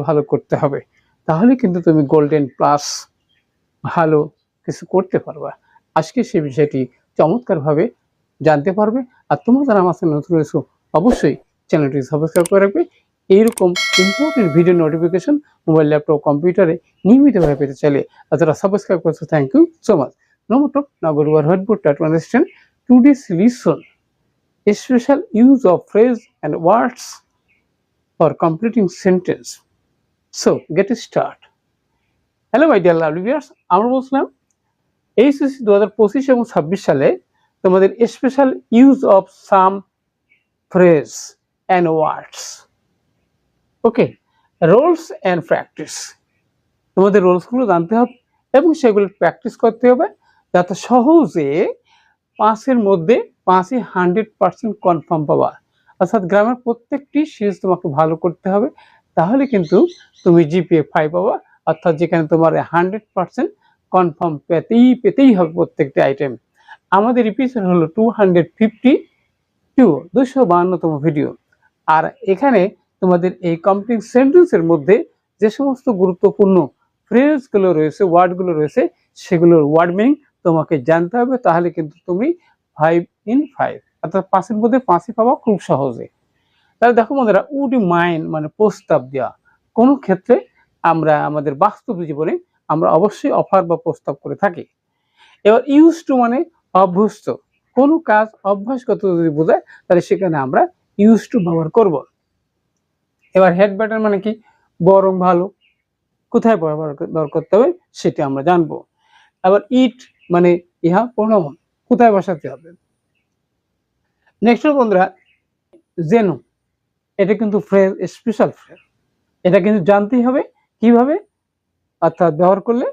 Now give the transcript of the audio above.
ভালো করতে হবে, তাহলে কিন্তু তুমি গোল্ডেন প্লাস ভালো কিছু করতে পারবা। আজকে সেই বিষয়টি চমৎকারভাবে জানতে পারবে। আর তোমরা যারা আমার চ্যানেলে নতুন রয়েছো অবশ্যই চ্যানেলটি সাবস্ক্রাইব করে রাখবে। এইরকম important video notification mobile, laptop, কম্পিউটারে নিয়মিতভাবে পেতে চাইলে আর যারা সাবস্ক্রাইব করছো, thank you so much. Number 2, now go to our whiteboard to understand today's lesson. A special use of phrase and words for completing sentence. So, get start. Hello my dear lovely viewers, আমরা বলছিলাম HSC 2025 এবং 26 সালে তোমাদের special use of some phrase and words. Okay, rules and practice. তোমাদের রোলসগুলো জানতে হবে এবং সেগুলো প্র্যাকটিস করতে হবে, যাতে সহজে 5-এর মধ্যে 5-ই 100% কনফার্ম পাবা। অর্থাৎ গ্রামের প্রত্যেকটি সিরিজ তোমাকে ভালো করতে হবে, তাহলে কিন্তু তুমি জিপিএ 5 পাবা। অর্থাৎ যেখানে তোমার 100% কনফার্ম পেতেই হবে প্রত্যেকটি আইটেম। আমাদের এপিসোড হলো 252তম ভিডিও। আর এখানে তোমাদের এই কমপ্লিট সেন্টেন্সের মধ্যে যে সমস্ত গুরুত্বপূর্ণ ফ্রেজগুলো রয়েছে, ওয়ার্ডগুলো রয়েছে, সেগুলোর ওয়ার্ড মিনিং তোমাকে জানতে হবে, তাহলে কিন্তু তুমি 5 in 5 অর্থাৎ 5-এর মধ্যে 5ই পাবা খুব সহজে। তাহলে দেখো বন্ধুরা, উড ইউ মাইন্ড মানে প্রস্তাব দেওয়া। কোনো ক্ষেত্রে আমরা আমাদের বাস্তব জীবনে আমরা অবশ্যই অফার বা প্রস্তাব করে থাকি। এবার ইউজ টু মানে অভ্যস্ত, কোনো কাজ অভ্যাসগত যদি বোঝায় তাহলে সেখানে আমরা ইউজ টু ব্যবহার করব। এবার হেড ব্যাটার মানে কি, বরং ভালো, কোথায় ব্যবহার করতে হবে সেটা আমরা জানবো। আবার ইট মানে ইহা প্রণমন, কোথায় বসাতে হবে। নেক্সট বন্ধুরা, জেনো, এটা কিন্তু ফ্রেজ, স্পেশাল ফ্রেজ, এটা কিন্তু জানতেই হবে কিভাবে, অর্থাৎ ব্যবহার করলে